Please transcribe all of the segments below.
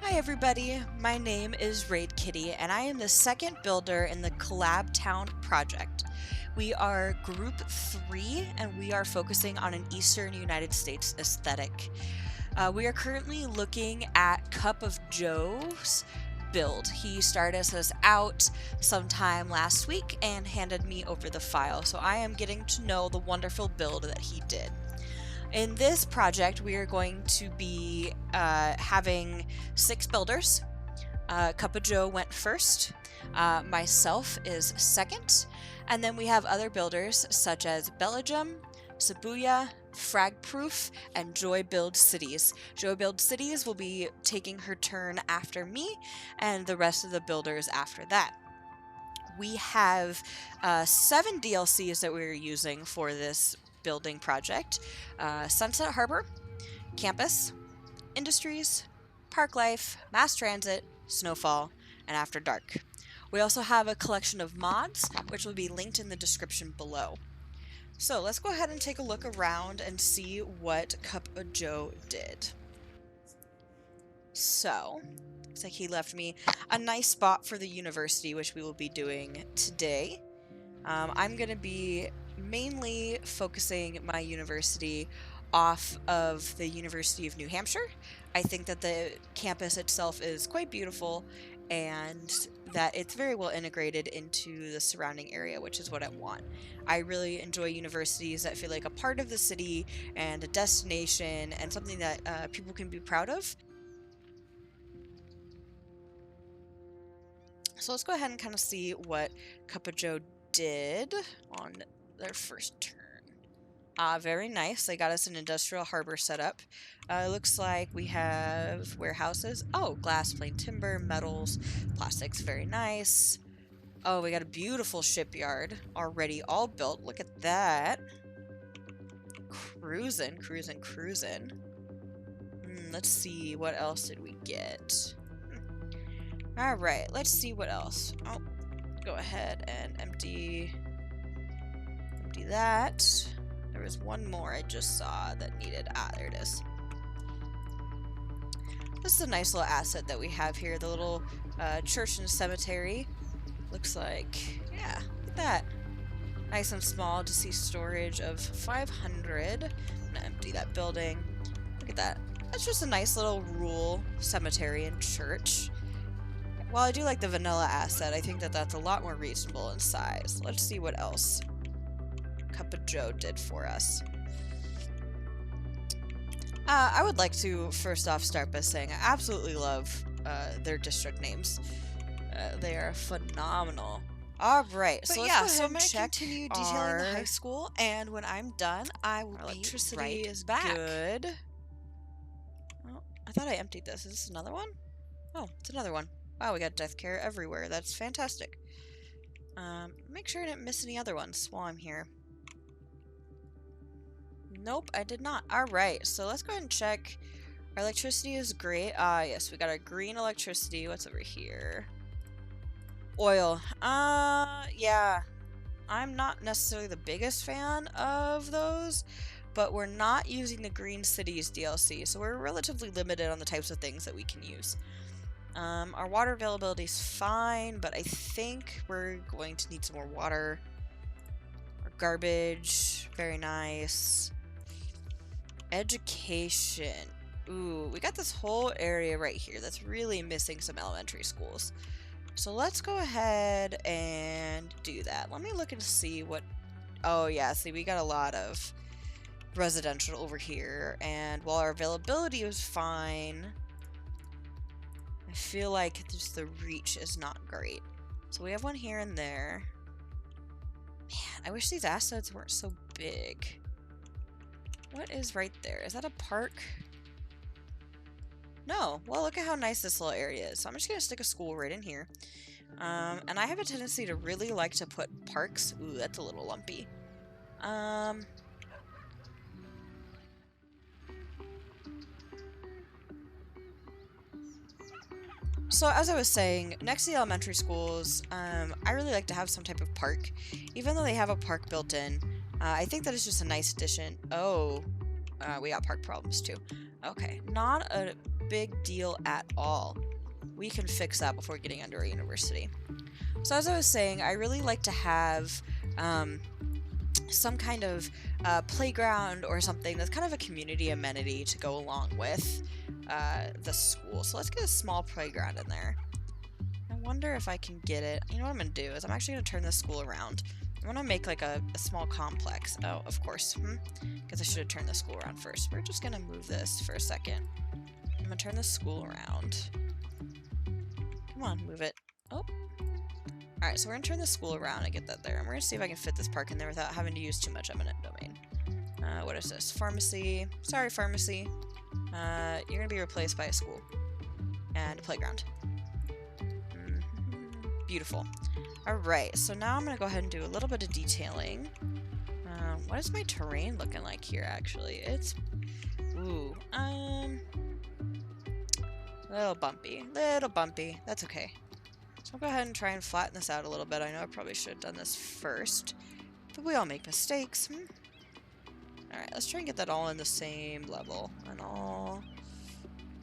Hi everybody, my name is Raid Kitty and I am the second builder in the CollabTown project. We are group 3 and we are focusing on an Eastern United States aesthetic. We are currently looking at Cup of Joe's build. He started us out sometime last week and handed me over the file, so I am getting to know the wonderful build that he did. In this project, we are going to be having 6 builders. Cup of Joe went first, myself is second, and then we have other builders such as Belgium, Sabuya, Fragproof, and Joy Build Cities. Joy Build Cities will be taking her turn after me, and the rest of the builders after that. We have 7 DLCs that we're using for this building project. Sunset Harbor, Campus, Industries, Park Life, Mass Transit, Snowfall, and After Dark. We also have a collection of mods, which will be linked in the description below. So let's go ahead and take a look around and see what Cup of Joe did. So, looks like he left me a nice spot for the university, which we will be doing today. I'm going to be mainly focusing my university off of the University of New Hampshire. I think that the campus itself is quite beautiful and that it's very well integrated into the surrounding area, which is what I want. I really enjoy universities that feel like a part of the city and a destination and something that people can be proud of. So let's go ahead and kind of see what Cup of Joe did on their first turn. Very nice. They got us an industrial harbor set up. Looks like we have warehouses. Oh, glass, plain timber, metals, plastics. Very nice. Oh, we got a beautiful shipyard already all built. Look at that. Cruising, cruising, cruising. Let's see, what else did we get? Alright, let's see what else. Oh, go ahead and empty that. There was one more I just saw that needed, there it is. This is a nice little asset that we have here, the little church and cemetery. Looks like, yeah, look at that. Nice and small, to see storage of 500. I'm gonna empty that building. Look at that. That's just a nice little rural cemetery and church. While I do like the vanilla asset, I think that that's a lot more reasonable in size. Let's see what else Cup of Joe did for us. I would like to first off start by saying I absolutely love their district names. They are phenomenal. Alright, so let's go ahead and check continue detailing the high school, and when I'm done, I will be electricity right is back. Good. Oh, I thought I emptied this. Is this another one? Oh, it's another one. Wow, we got death care everywhere. That's fantastic. Make sure I didn't miss any other ones while I'm here. Nope, I did not. Alright, so let's go ahead and check. Our electricity is great. Yes, we got our green electricity. What's over here? Oil. Yeah. I'm not necessarily the biggest fan of those, but we're not using the Green Cities DLC, so we're relatively limited on the types of things that we can use. Our water availability is fine, but I think we're going to need some more water. Our garbage, very nice. Education. Ooh, we got this whole area right here that's really missing some elementary schools. So let's go ahead and do that. Let me look and see what... Oh yeah, see, we got a lot of residential over here, and while our availability was fine, I feel like just the reach is not great. So we have one here and there. Man, I wish these assets weren't so big. What is right there? Is that a park? No. Well, look at how nice this little area is. So I'm just going to stick a school right in here. And I have a tendency to really like to put parks. Ooh, that's a little lumpy. So as I was saying, next to the elementary schools, I really like to have some type of park. Even though they have a park built in, I think that it's just a nice addition. Oh, we got park problems too. Okay, not a big deal at all. We can fix that before getting under a university. So as I was saying, I really like to have some kind of playground or something that's kind of a community amenity to go along with the school. So let's get a small playground in there. I wonder if I can get it. You know what I'm going to do is I'm actually going to turn this school around. I'm going to make like a small complex. Oh, of course. Because I should have turned the school around first. We're just going to move this for a second. I'm going to turn the school around. Come on, move it. Oh. Alright, so we're going to turn the school around and get that there. And we're going to see if I can fit this park in there without having to use too much eminent domain. What is this? Pharmacy. Sorry, pharmacy. You're going to be replaced by a school. And a playground. Beautiful. Alright, so now I'm going to go ahead and do a little bit of detailing. What is my terrain looking like here, actually? It's... Ooh. Little bumpy. Little bumpy. That's okay. So I'll go ahead and try and flatten this out a little bit. I know I probably should have done this first. But we all make mistakes. Alright, let's try and get that all in the same level. And I'll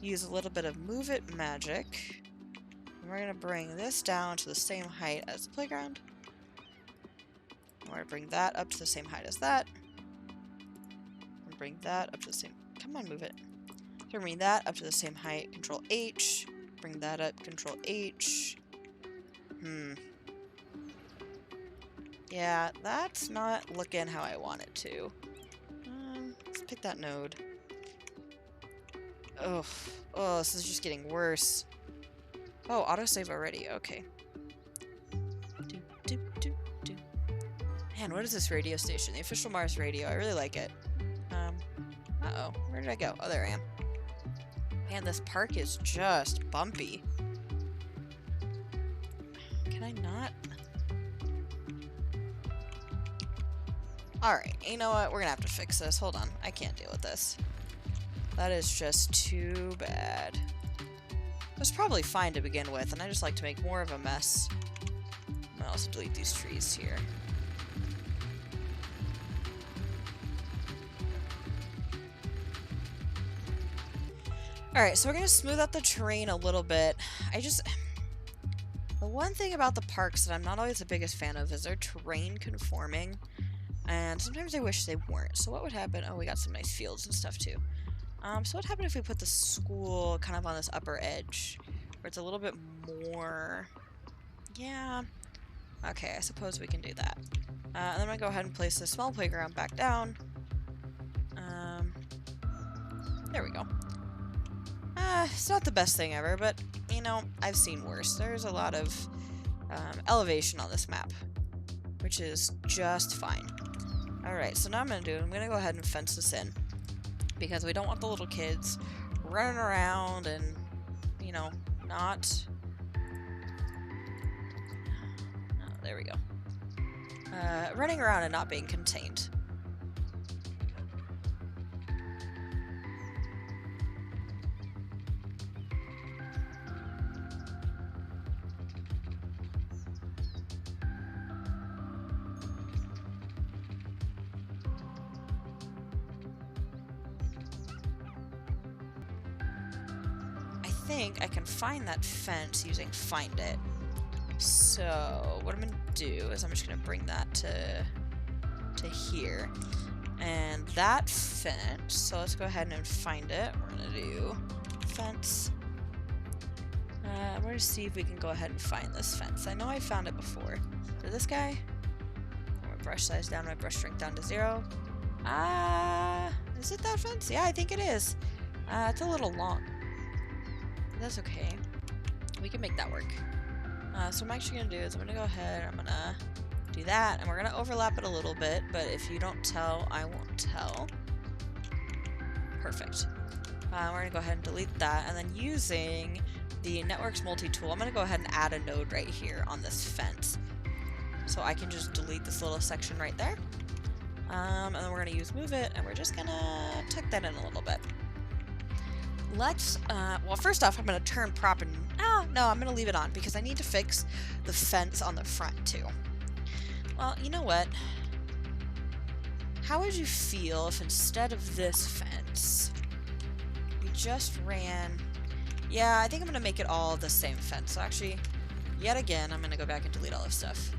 use a little bit of Move It magic. And we're going to bring this down to the same height as the playground. And we're going to bring that up to the same height as that. And bring that up to the same... Come on, move it. So bring that up to the same height. Control H. Bring that up. Control H. Yeah, that's not looking how I want it to. Let's pick that node. Oh, this is just getting worse. Oh, autosave already. Okay. Man, what is this radio station? The official Mars radio. I really like it. Uh-oh. Where did I go? Oh, there I am. Man, this park is just bumpy. Can I not? Alright, you know what? We're gonna have to fix this. Hold on. I can't deal with this. That is just too bad. It was probably fine to begin with, and I just like to make more of a mess. I'll also delete these trees here. Alright, so we're going to smooth out the terrain a little bit. The one thing about the parks that I'm not always the biggest fan of is their terrain conforming. And sometimes I wish they weren't. So what would happen? Oh, we got some nice fields and stuff too. So what happened if we put the school kind of on this upper edge? Where it's a little bit more... Yeah. Okay, I suppose we can do that. And then I'm going to go ahead and place the small playground back down. There we go. It's not the best thing ever, but, you know, I've seen worse. There's a lot of elevation on this map, which is just fine. Alright, so now I'm going to go ahead and fence this in, because we don't want the little kids running around and, you know, not... Oh, there we go. Running around and not being contained. I think I can find that fence using Find It. So what I'm going to do is I'm just going to bring that to here. And that fence, so let's go ahead and find it. We're going to do fence. We're going to see if we can go ahead and find this fence. I know I found it before. For this guy, my brush size down, my brush strength down to 0. Is it that fence? Yeah, I think it is. It's a little long. That's okay. We can make that work. So what I'm actually going to do is I'm going to go ahead, I'm going to do that, and we're going to overlap it a little bit, but if you don't tell, I won't tell. Perfect. We're going to go ahead and delete that, and then using the Networks multi-tool, I'm going to go ahead and add a node right here on this fence. So I can just delete this little section right there. And then we're going to use Move It, and we're just going to tuck that in a little bit. Let's, well, first off, I'm going to turn prop and, no, I'm going to leave it on because I need to fix the fence on the front too. Well, you know what? How would you feel if instead of this fence, We just ran... Yeah, I think I'm going to make it all the same fence. So actually, yet again, I'm going to go back and delete all this stuff.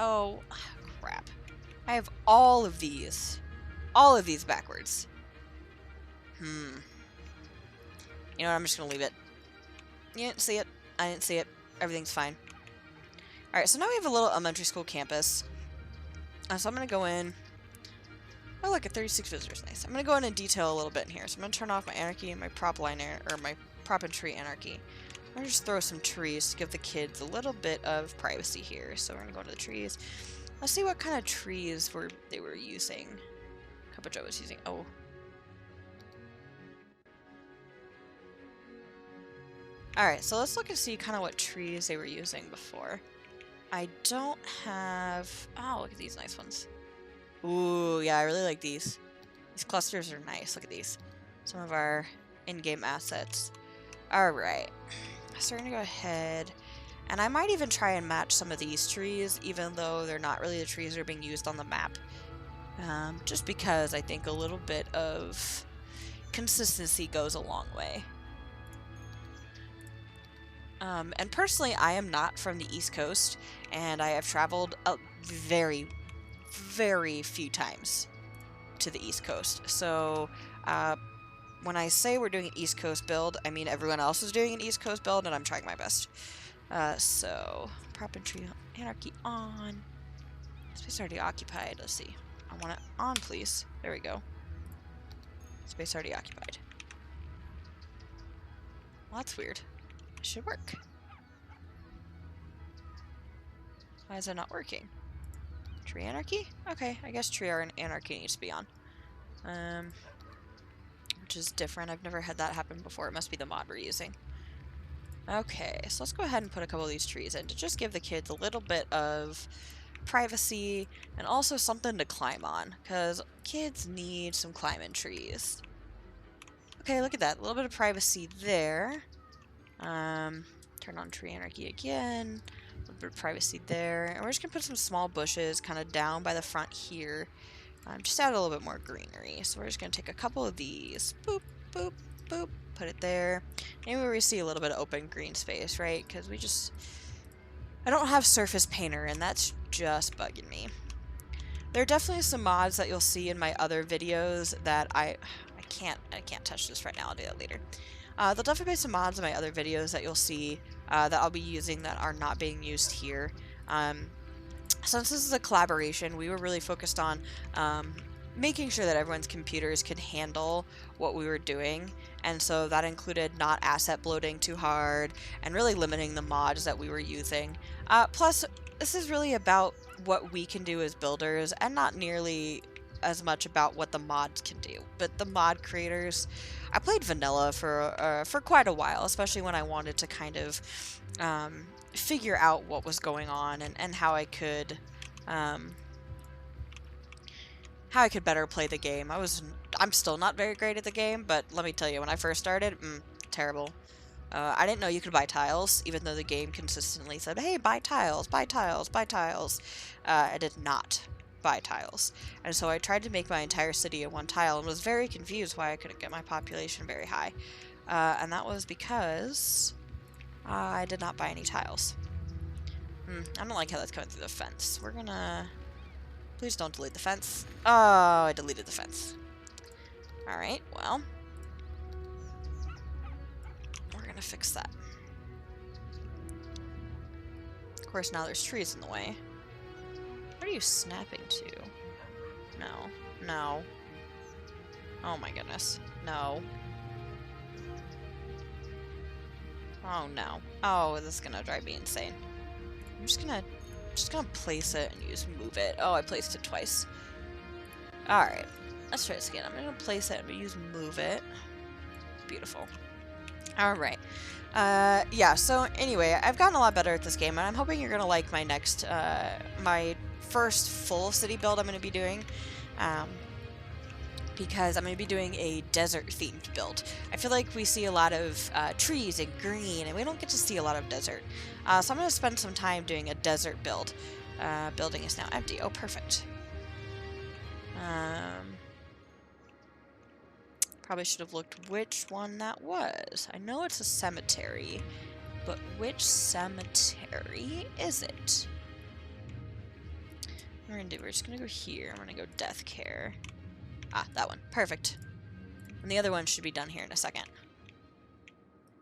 Oh, crap. I have all of these. All of these backwards. You know what? I'm just going to leave it. You didn't see it. I didn't see it. Everything's fine. Alright, so now we have a little elementary school campus. So I'm going to go in. Oh, look, at 36 visitors. Nice. I'm going to go in and detail a little bit in here. So I'm going to turn off my anarchy and my prop line, or my prop and tree anarchy. I'm going to just throw some trees to give the kids a little bit of privacy here. So we're going to go into the trees. Let's see what kind of trees they were using. Joe was using. Oh. Alright, so let's look and see kind of what trees they were using before. I don't have... Oh, look at these nice ones. Ooh, yeah, I really like these. These clusters are nice. Look at these. Some of our in-game assets. Alright. So we're going to go ahead. And I might even try and match some of these trees, even though they're not really the trees that are being used on the map. Just because I think a little bit of consistency goes a long way. And personally, I am not from the East Coast, and I have traveled very, very few times to the East Coast. So, when I say we're doing an East Coast build, I mean everyone else is doing an East Coast build, and I'm trying my best. So, prop and tree anarchy on. Space already occupied. Let's see. I want it on, please. There we go. Space already occupied. Well, that's weird. It should work. Why is it not working? Tree anarchy? Okay, I guess tree anarchy needs to be on. Which is different. I've never had that happen before. It must be the mod we're using. Okay, so let's go ahead and put a couple of these trees in to just give the kids a little bit of privacy and also something to climb on, because kids need some climbing trees. Okay, look at that. A little bit of privacy there. Turn on tree anarchy again. A little bit of privacy there. And we're just going to put some small bushes kind of down by the front here. Just add a little bit more greenery. So we're just going to take a couple of these. Boop, boop, boop. Put it there. Maybe we see a little bit of open green space, right? Because I don't have surface painter, and that's just bugging me. There are definitely some mods that you'll see in my other videos that I can't touch this right now. I'll do that later. There'll definitely be some mods in my other videos that you'll see that I'll be using that are not being used here. Since this is a collaboration, we were really focused on making sure that everyone's computers could handle what we were doing, and so that included not asset bloating too hard and really limiting the mods that we were using. Plus, this is really about what we can do as builders and not nearly as much about what the mods can do. But the mod creators, I played vanilla for quite a while, especially when I wanted to kind of figure out what was going on and how I could better play the game. I'm still not very great at the game, but let me tell you, when I first started, terrible. I didn't know you could buy tiles, even though the game consistently said, hey, buy tiles, buy tiles, buy tiles. I did not buy tiles. And so I tried to make my entire city in one tile and was very confused why I couldn't get my population very high. And that was because I did not buy any tiles. I don't like how that's coming through the fence. We're gonna... Please don't delete the fence. Oh, I deleted the fence. Alright, well. We're gonna fix that. Of course, now there's trees in the way. What are you snapping to? No. No. Oh my goodness. No. Oh no. Oh, this is gonna drive me insane. I'm just gonna place it and use move it. Oh, I placed it twice. Alright. Let's try this again. I'm gonna place it. I'm gonna use move it. Beautiful. All right. Yeah. So anyway, I've gotten a lot better at this game, and I'm hoping you're gonna like my next, my first full city build I'm gonna be doing. Because I'm going to be doing a desert-themed build. I feel like we see a lot of trees and green, and we don't get to see a lot of desert. So I'm going to spend some time doing a desert build. Building is now empty. Oh, perfect. Probably should have looked which one that was. I know it's a cemetery, but which cemetery is it? We're just going to go here. I'm going to go death care. Ah, that one. Perfect. And the other one should be done here in a second.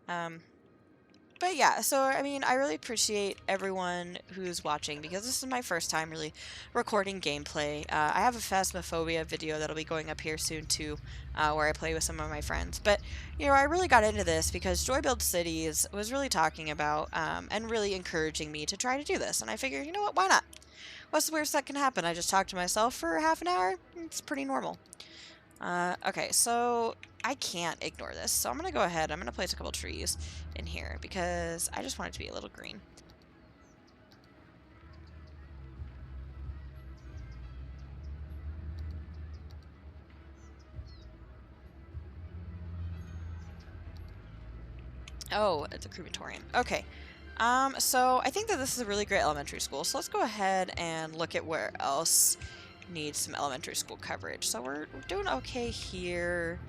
But yeah, so, I mean, I really appreciate everyone who's watching, because this is my first time really recording gameplay. I have a Phasmophobia video that'll be going up here soon, too, where I play with some of my friends. But, you know, I really got into this because Joy Build Cities was really talking about, and really encouraging me to try to do this. And I figured, you know what, why not? What's the worst that can happen? I just talk to myself for half an hour. It's pretty normal. Okay, so I can't ignore this. So I'm going to go ahead. I'm going to place a couple trees in here because I just want it to be a little green. Oh, it's a crematorium. Okay. So I think that this is a really great elementary school. So let's go ahead and look at where else needs some elementary school coverage. So we're doing okay here.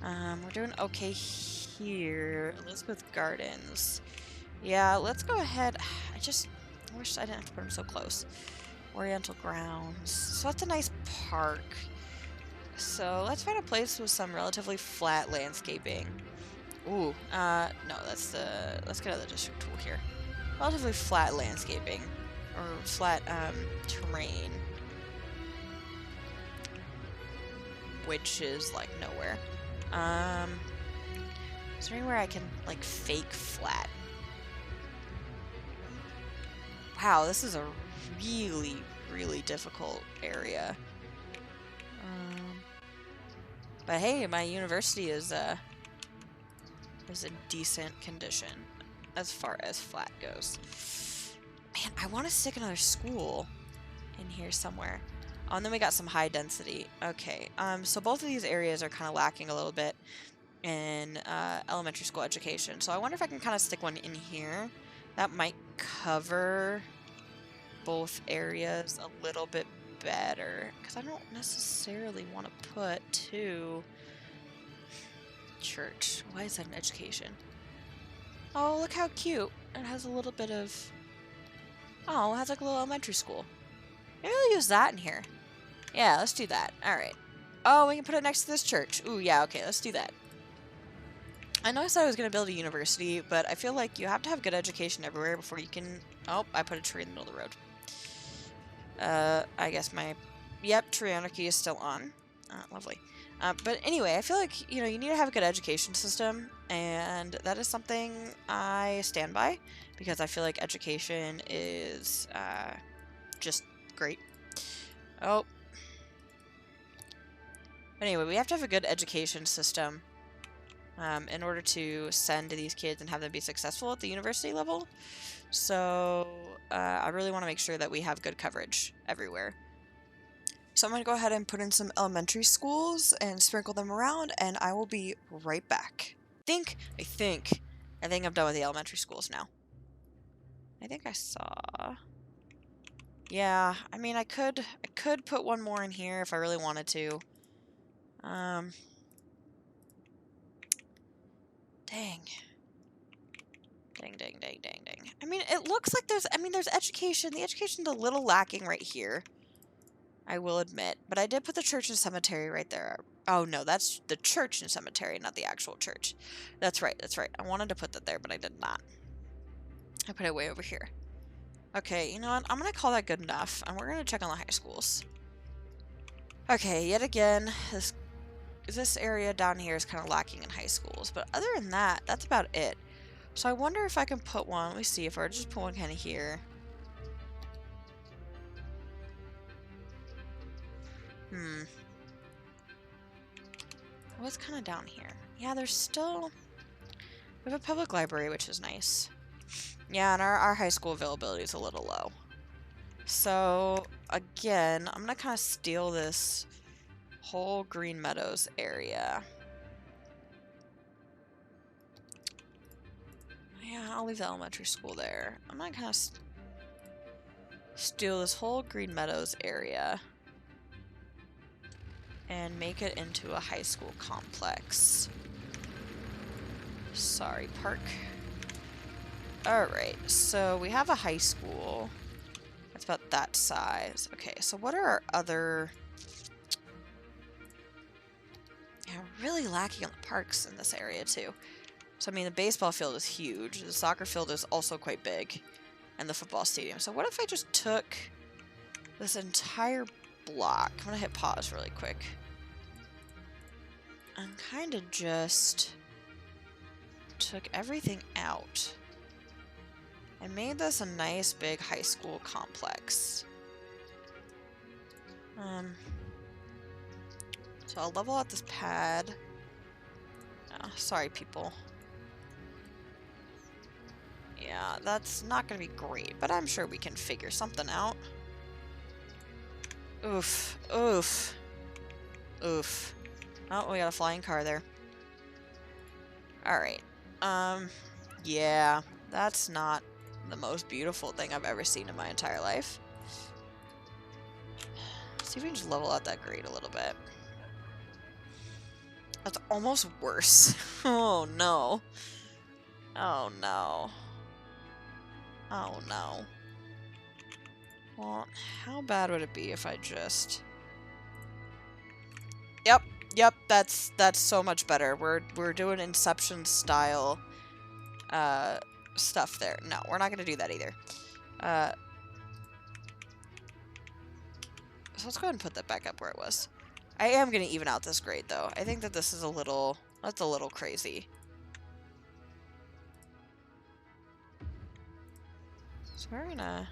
We're doing okay here. Elizabeth Gardens. Yeah, let's go ahead. I wish I didn't have to put them so close. Oriental Grounds. So that's a nice park. So let's find a place with some relatively flat landscaping. Ooh, no, let's get out of the district tool here. Relatively flat landscaping. Or flat, terrain. Which is, like, nowhere. Is there anywhere I can, like, fake flat? Wow, this is a really, really difficult area. But hey, my university is in decent condition as far as flat goes. Man, I want to stick another school in here somewhere. Oh, and then we got some high density. Okay, so both of these areas are kind of lacking a little bit in elementary school education. So I wonder if I can kind of stick one in here. That might cover both areas a little bit better. Because I don't necessarily want to put two... Church. Why is that an education? Oh, look how cute. It has a little bit of... Oh, it has like a little elementary school. Maybe I'll use that in here. Yeah, let's do that. Alright. Oh, we can put it next to this church. Ooh, yeah, okay, let's do that. I know I said I was going to build a university, but I feel like you have to have good education everywhere before you can... Oh, I put a tree in the middle of the road. I guess my... Yep, tree anarchy is still on. Lovely. But anyway, I feel like, you know, you need to have a good education system, and that is something I stand by, because I feel like education is just great. Oh. Anyway, we have to have a good education system in order to send these kids and have them be successful at the university level. So I really want to make sure that we have good coverage everywhere. So I'm going to go ahead and put in some elementary schools and sprinkle them around, and I will be right back. I think I'm done with the elementary schools now. I think I saw... Yeah, I mean, I could put one more in here if I really wanted to. Dang. Dang. I mean, it looks like there's education. The education's a little lacking right here, I will admit. But I did put the church and cemetery right there. Oh, no, that's the church and cemetery, not the actual church. That's right. I wanted to put that there, but I did not. I put it way over here. Okay, you know what? I'm going to call that good enough, and we're going to check on the high schools. Okay, yet again, this area down here is kind of lacking in high schools. But other than that, that's about it. So I wonder if I can put one. Let me see if I just put one kind of here. What's kind of down here? Yeah, there's still... We have a public library, which is nice. Yeah, and our high school availability is a little low. So, again, I'm going to kind of steal this whole Green Meadows area. Yeah, I'll leave the elementary school there. I'm going to kind of steal this whole Green Meadows area and make it into a high school complex. Sorry, park. Alright, so we have a high school. It's about that size. Okay, so what are our other... Yeah, really lacking on the parks in this area, too. So, I mean, the baseball field is huge. The soccer field is also quite big. And the football stadium. So what if I just took this entire block? I'm going to hit pause really quick. And kind of just took everything out. I made this a nice big high school complex. So I'll level out this pad. Oh, sorry, people. Yeah, that's not going to be great, but I'm sure we can figure something out. Oof. Oof. Oof. Oh, we got a flying car there. Alright. Yeah, that's not the most beautiful thing I've ever seen in my entire life. Let's see if we can just level out that grade a little bit. That's almost worse. Oh, no. Oh, no. Oh, no. Well, how bad would it be if I just... Yep, that's so much better. We're doing Inception style stuff there. No, we're not gonna do that either. So let's go ahead and put that back up where it was. I am gonna even out this grade though. I think that this is that's a little crazy. So we're gonna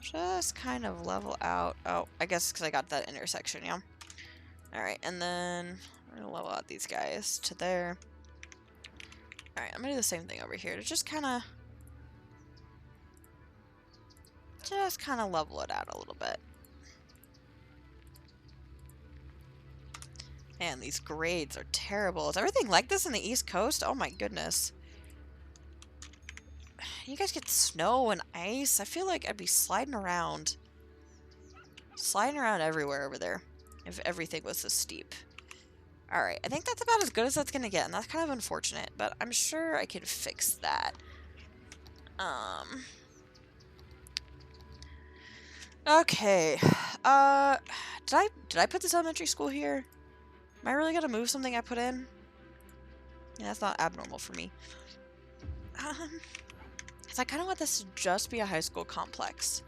just kind of level out. Oh, I guess because I got that intersection, yeah. Alright, and then we're going to level out these guys to there. Alright, I'm going to do the same thing over here to just kind of level it out a little bit. Man, these grades are terrible. Is everything like this in the East Coast? Oh my goodness. You guys get snow and ice? I feel like I'd be sliding around everywhere over there if everything was this steep. Alright, I think that's about as good as that's going to get, and that's kind of unfortunate, but I'm sure I can fix that. Okay. Did I put this elementary school here? Am I really going to move something I put in? Yeah, that's not abnormal for me. Because I kind of want this to just be a high school complex.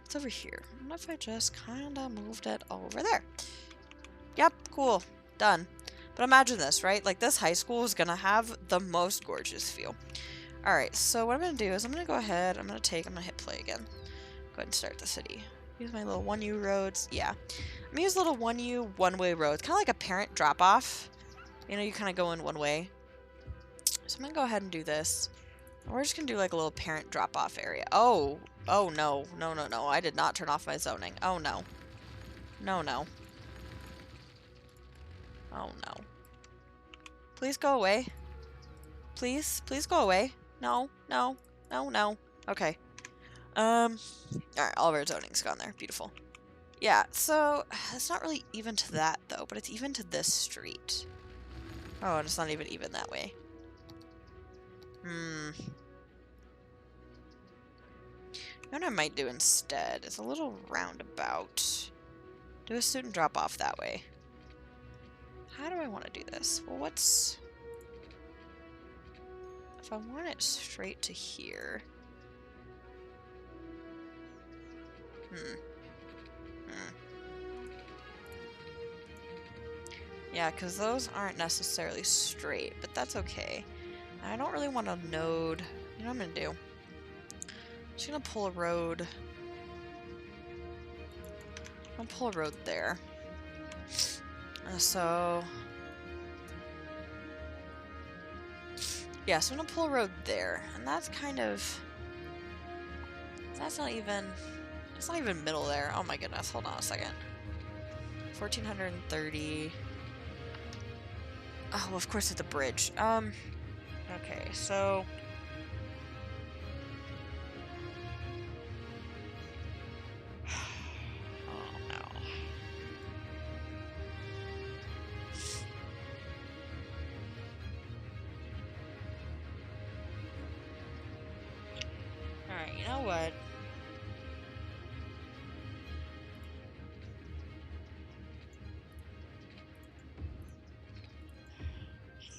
It's over here. What if I just kind of moved it over there? Yep, cool. Done. But imagine this, right? Like, this high school is going to have the most gorgeous feel. Alright, so what I'm going to do is I'm going to go ahead, I'm going to hit play again. Go ahead and start the city. Use my little 1U roads. Yeah. I'm going to use little 1U one-way roads. Kind of like a parent drop-off. You know, you kind of go in one way. So I'm going to go ahead and do this. And we're just going to do like a little parent drop-off area. Oh no. No. I did not turn off my zoning. Oh no. No. Oh no. Please go away. Please go away. No. Okay. Alright, all of our zoning's gone there. Beautiful. Yeah, so it's not really even to that though, but it's even to this street. Oh, and it's not even that way. You know what I might do instead? It's a little roundabout. Do a student drop off that way. How do I want to do this? Well, what's... If I want it straight to here... Yeah, because those aren't necessarily straight, but that's okay. I don't really want a node. You know what I'm going to do? I'm just going to pull a road. I'm going to pull a road there. So yeah, so I'm gonna pull a road there, and that's kind of, that's not even, it's not even middle there. Oh my goodness, hold on a second. 1430. Oh, well, of course it's a bridge. Okay, so oh no. Alright, you know what?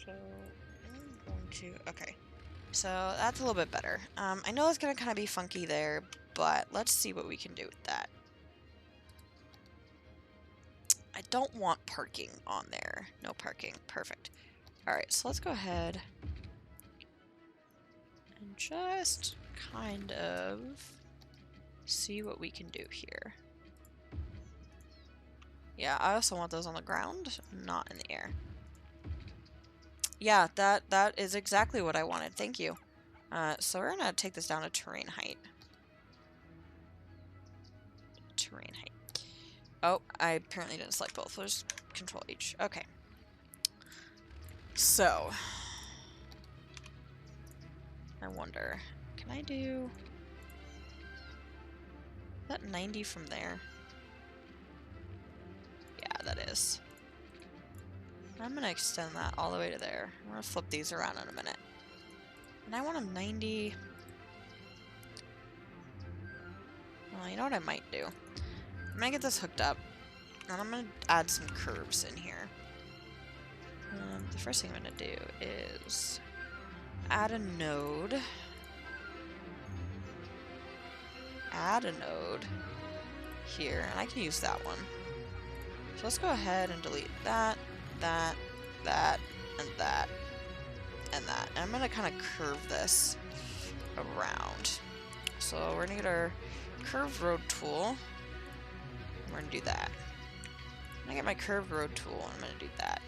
So I'm going to, okay. So that's a little bit better. I know it's gonna kind of be funky there, but let's see what we can do with that. I don't want parking on there. No parking. Perfect. Alright, so let's go ahead and just kind of see what we can do here. Yeah, I also want those on the ground, not in the air. Yeah, that is exactly what I wanted. Thank you. So we're gonna take this down to terrain height. Terrain height. Oh, I apparently didn't select both. We'll just Control H. Okay. So, I wonder, can I do that 90 from there? Yeah, that is. I'm gonna extend that all the way to there. I'm gonna flip these around in a minute. And I want them 90. Well, you know what I might do? I'm gonna get this hooked up, and I'm gonna add some curves in here. The first thing I'm gonna do is add a node. Add a node here, and I can use that one. So let's go ahead and delete that, that, that, and that, and that. And I'm gonna kind of curve this around. So we're gonna get our curved road tool. We're gonna do that. I'm gonna get my curved road tool, and I'm gonna do that.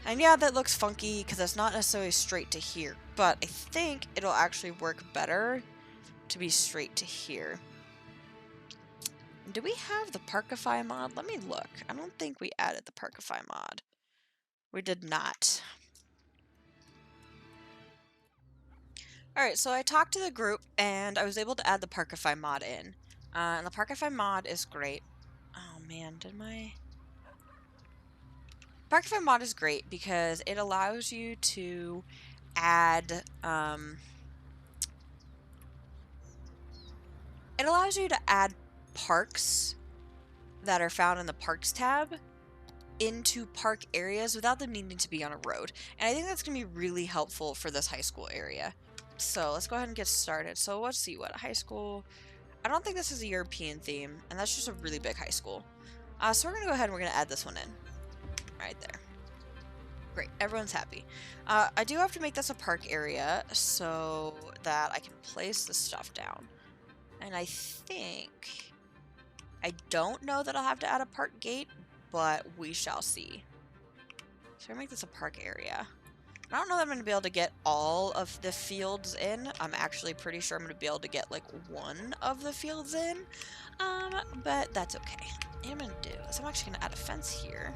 And yeah, that looks funky because it's not necessarily straight to here, but I think it'll actually work better to be straight to here. Do we have the Parkify mod? Let me look. I don't think we added the Parkify mod. We did not. Alright, so I talked to the group and I was able to add the Parkify mod in. And the Parkify mod is great. Oh man, did my... Parkify mod is great because it allows you to add, it allows you to add parks that are found in the Parks tab into park areas without them needing to be on a road. And I think that's going to be really helpful for this high school area. So let's go ahead and get started. So let's see, what high school... I don't think this is a European theme, and that's just a really big high school. So we're going to go ahead and we're going to add this one in. Right there. Great, everyone's happy. I do have to make this a park area so that I can place the stuff down. And I think... I don't know that I'll have to add a park gate, but we shall see. So we're gonna make this a park area. I don't know that I'm going to be able to get all of the fields in. I'm actually pretty sure I'm going to be able to get like one of the fields in. But that's okay. What I'm going to do is I'm actually going to add a fence here.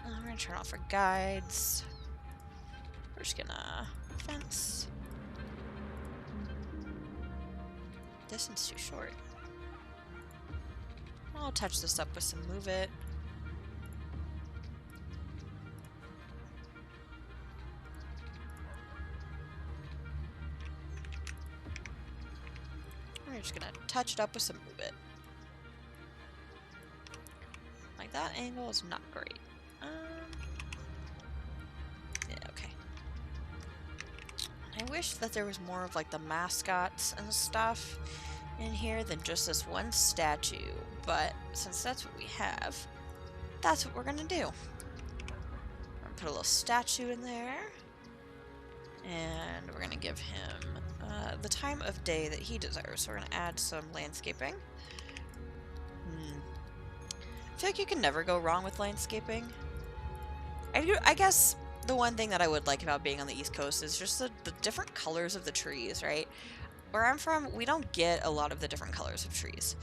I'm going to turn off our guides. We're just going to fence. Distance too short. I'll touch this up with some move it. We're just gonna touch it up with some move it. Like that angle is not great. Yeah, okay. I wish that there was more of like the mascots and stuff in here than just this one statue, but since that's what we have, that's what we're gonna do. We're gonna put a little statue in there, and we're gonna give him the time of day that he desires. So we're gonna add some landscaping. feel like you can never go wrong with landscaping. I guess the one thing that I would like about being on the East Coast is just the different colors of the trees, right? Where I'm from, we don't get a lot of the different colors of trees.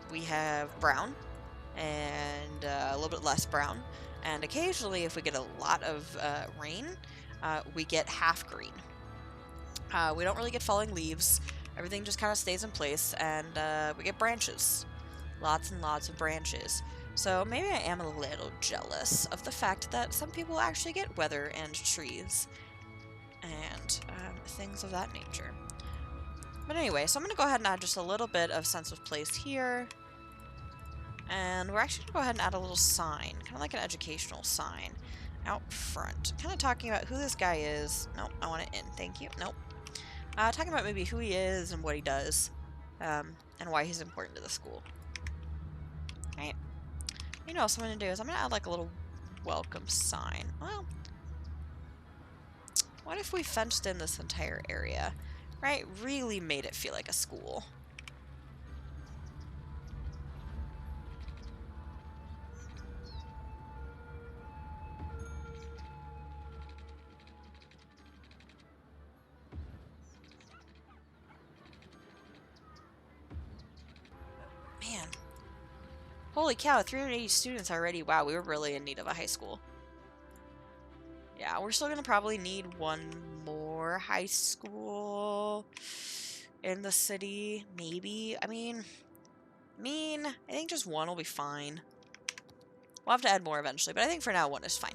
We have brown and a little bit less brown. And occasionally, if we get a lot of rain, we get half green. We don't really get falling leaves. Everything just kind of stays in place, and we get branches. Lots and lots of branches. So maybe I am a little jealous of the fact that some people actually get weather and trees and things of that nature. But anyway, so I'm going to go ahead and add just a little bit of sense of place here. And we're actually going to go ahead and add a little sign, kind of like an educational sign out front. Kind of talking about who this guy is. Nope, I want it in. Thank you. Nope. Talking about maybe who he is and what he does, and why he's important to the school. Right. You know what I'm going to do is I'm going to add like a little welcome sign. Well, what if we fenced in this entire area? Right? Really made it feel like a school. Man. Holy cow, 380 students already. Wow, we were really in need of a high school. Yeah, we're still going to probably need one more high school in the city. Maybe. I think just one will be fine. We'll have to add more eventually, but I think for now one is fine.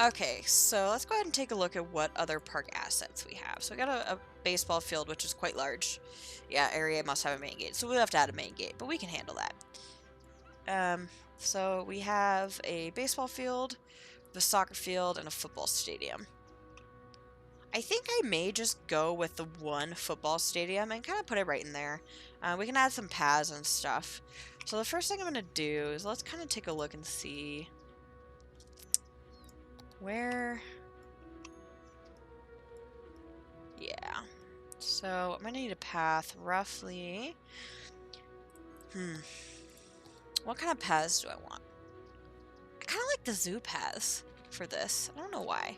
Okay, so let's go ahead and take a look at what other park assets we have. So we got a baseball field, which is quite large. Yeah, area must have a main gate, so we'll have to add a main gate, but we can handle that. So we have a baseball field, the soccer field, and a football stadium. I think I may just go with the one football stadium and kind of put it right in there. We can add some paths and stuff. So the first thing I'm going to do is let's kind of take a look and see where... Yeah. So I'm going to need a path roughly... What kind of paths do I want? I kind of like the zoo paths for this. I don't know why.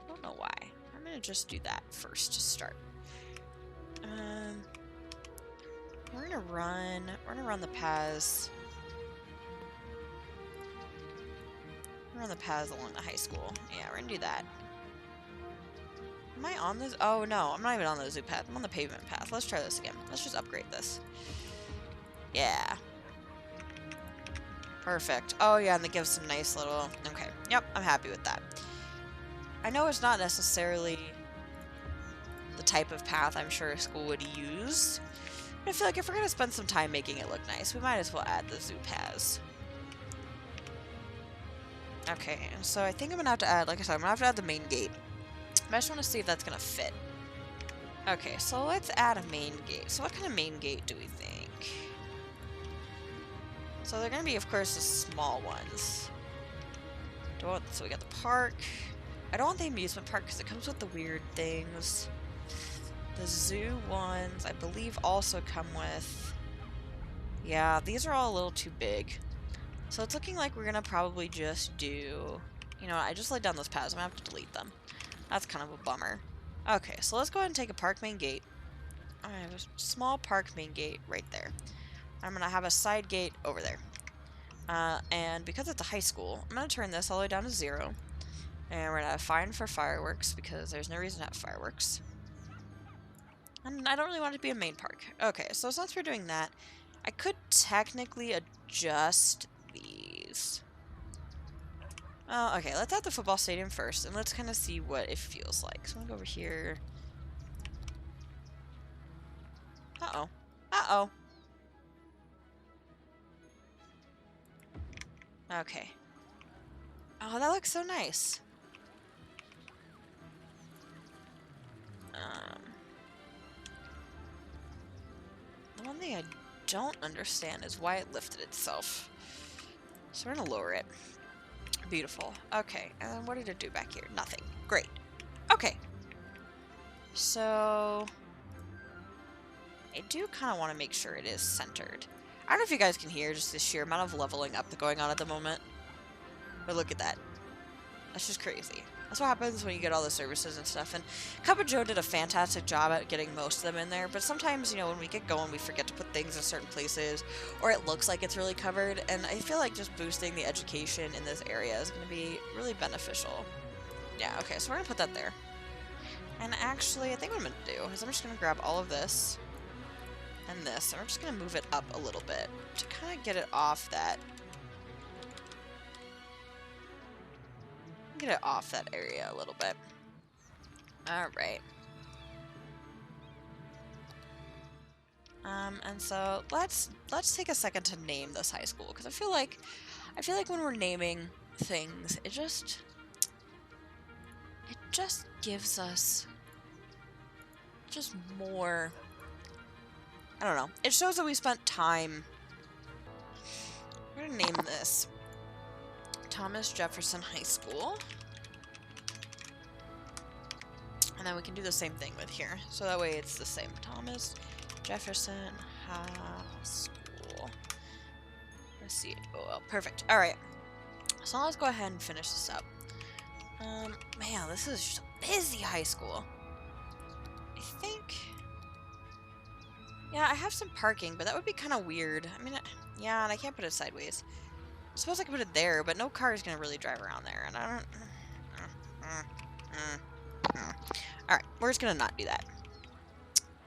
I don't know why. I'm going to just do that first to start. We're going to run the paths. Run the paths along the high school. Yeah, we're gonna do that. Am I on this? Oh no, I'm not even on the zoo path. I'm on the pavement path. Let's try this again. Let's just upgrade this. Yeah. Perfect. Oh yeah, and they give some nice little... Okay. Yep, I'm happy with that. I know it's not necessarily the type of path I'm sure a school would use, but I feel like if we're gonna spend some time making it look nice, we might as well add the zoo paths. Okay, and so I think I'm gonna have to add, like I said, I'm gonna have to add the main gate. But I just want to see if that's gonna fit. Okay, so let's add a main gate. So what kind of main gate do we think? So they're gonna be, of course, the small ones. So we got the park. I don't want the amusement park because it comes with the weird things. The zoo ones, I believe, also come with... Yeah, these are all a little too big. So it's looking like we're going to probably just do... You know, I just laid down those paths. I'm going to have to delete them. That's kind of a bummer. Okay, so let's go ahead and take a park main gate. I have a small park main gate right there. I'm going to have a side gate over there. And because it's a high school, I'm going to turn this all the way down to 0. And we're going to have fine for fireworks because there's no reason to have fireworks. And I don't really want it to be a main park. Okay, so since we're doing that, I could technically adjust these. Okay, let's add the football stadium first, and let's kind of see what it feels like. So I'm gonna go over here. Uh-oh. Uh-oh. Okay. Oh, that looks so nice. The one thing I don't understand is why it lifted itself. So we're gonna lower it. Beautiful. Okay, and then what did it do back here? Nothing. Great. Okay. So... I do kind of want to make sure it is centered. I don't know if you guys can hear just the sheer amount of leveling up going on at the moment. But look at that. That's just crazy. That's what happens when you get all the services and stuff. And Cup of Joe did a fantastic job at getting most of them in there. But sometimes, you know, when we get going, we forget to put things in certain places. Or it looks like it's really covered. And I feel like just boosting the education in this area is going to be really beneficial. Yeah, okay, so we're going to put that there. And actually, I think what I'm going to do is I'm just going to grab all of this and this. And we're just going to move it up a little bit to kind of get it off that... Get it off that area a little bit. Alright. And so let's take a second to name this high school, because I feel like when we're naming things, it just gives us just more, I don't know. It shows that we spent time. We're gonna name this Thomas Jefferson High School. And then we can do the same thing with here. So that way it's the same. Thomas Jefferson High School. Let's see. Oh, well, perfect. Alright. So let's go ahead and finish this up. Man, this is just a busy high school. I think... Yeah, I have some parking, but that would be kind of weird. I mean, yeah, and I can't put it sideways. I suppose I could put it there, but no car is going to really drive around there, and I don't... Alright, we're just going to not do that.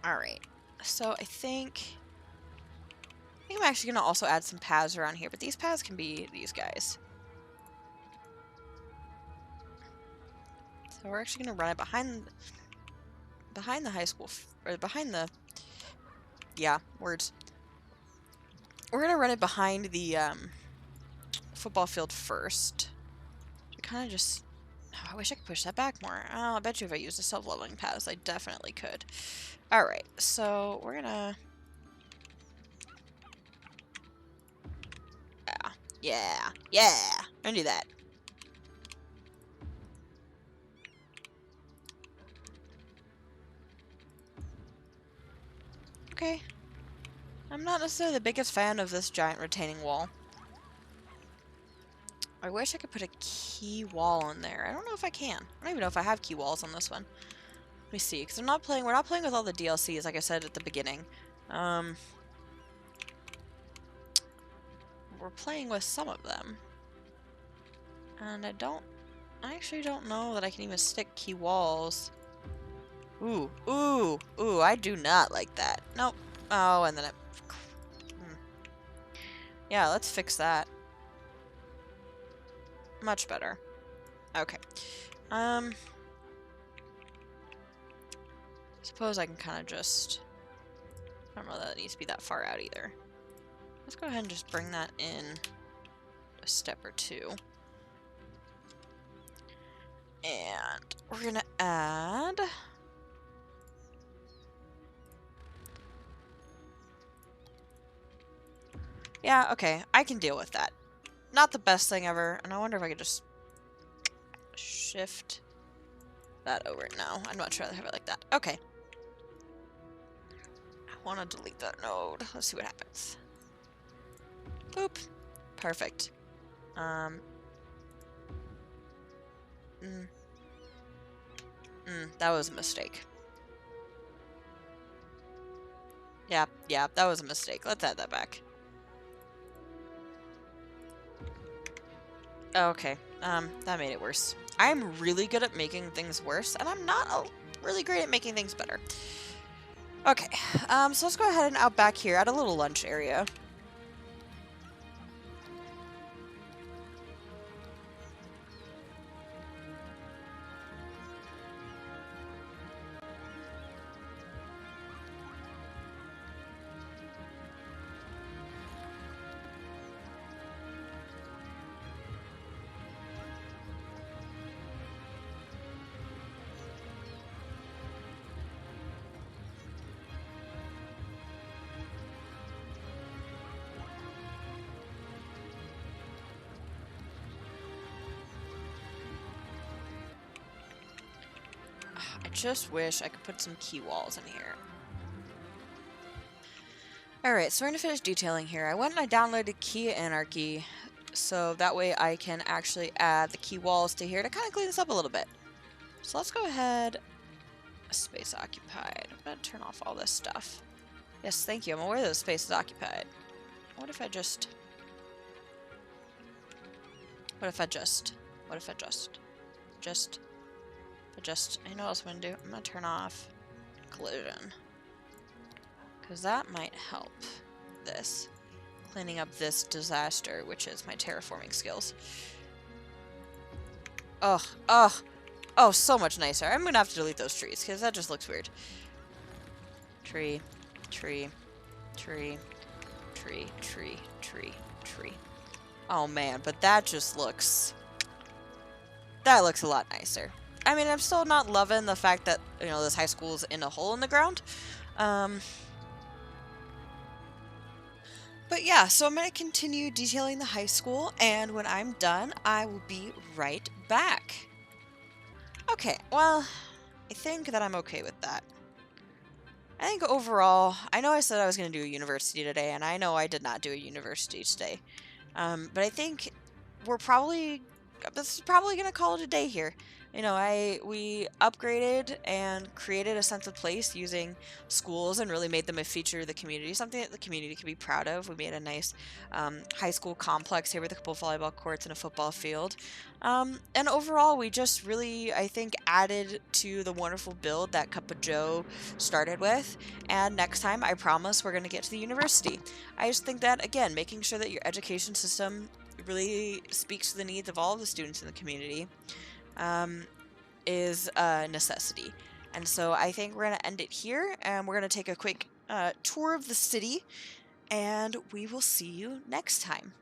Alright, so I think I'm actually going to also add some paths around here, but these paths can be these guys. So we're actually going to run it behind the high school, or behind the... Yeah, words. We're going to run it behind the football field first. We kind of just... Oh, I wish I could push that back more. Oh, I bet you if I used the self-leveling paths, I definitely could. Alright, so we're gonna... Yeah! I'm gonna do that. Okay. I'm not necessarily the biggest fan of this giant retaining wall. I wish I could put a key wall in there. I don't know if I can. I don't even know if I have key walls on this one. Let me see, because we're not playing with all the DLCs, like I said at the beginning. We're playing with some of them. And I actually don't know that I can even stick key walls. Ooh, I do not like that. Nope. Oh, and then it... Yeah, let's fix that. Much better. Okay. Suppose I can kind of just... I don't know that it needs to be that far out either. Let's go ahead and just bring that in a step or two. And we're gonna add... Yeah, okay. I can deal with that. Not the best thing ever, and I wonder if I could just shift that over. No, I'd much rather have it like that. Okay. I want to delete that node. Let's see what happens. Boop. Perfect. That was a mistake. Yeah, that was a mistake. Let's add that back. Okay, that made it worse. I'm really good at making things worse, and I'm not really great at making things better. Okay, so let's go ahead and out back here, add a little lunch area. I just wish I could put some key walls in here. Alright, so we're going to finish detailing here. I went and I downloaded Key Anarchy, so that way I can actually add the key walls to here to kind of clean this up a little bit. So let's go ahead, space occupied. I'm going to turn off all this stuff. Yes, thank you. I'm aware that the space is occupied. What if I just... You know what else I'm going to do? I'm going to turn off collision. Because that might help this. Cleaning up this disaster, which is my terraforming skills. Oh, so much nicer. I'm going to have to delete those trees, because that just looks weird. Tree. Oh man, but that just looks... That looks a lot nicer. I mean, I'm still not loving the fact that, you know, this high school's in a hole in the ground. But yeah, so I'm going to continue detailing the high school, and when I'm done, I will be right back. Okay, well, I think that I'm okay with that. I think overall, I know I said I was going to do a university today, and I know I did not do a university today. But I think this is probably going to call it a day here. You know, we upgraded and created a sense of place using schools and really made them a feature of the community, something that the community can be proud of. We made a nice high school complex here with a couple volleyball courts and a football field. And overall, we just really, I think, added to the wonderful build that Cup of Joe started with. And next time, I promise, we're going to get to the university. I just think that, again, making sure that your education system really speaks to the needs of all of the students in the community is a necessity. And so I think we're going to end it here, and we're going to take a quick tour of the city, and we will see you next time.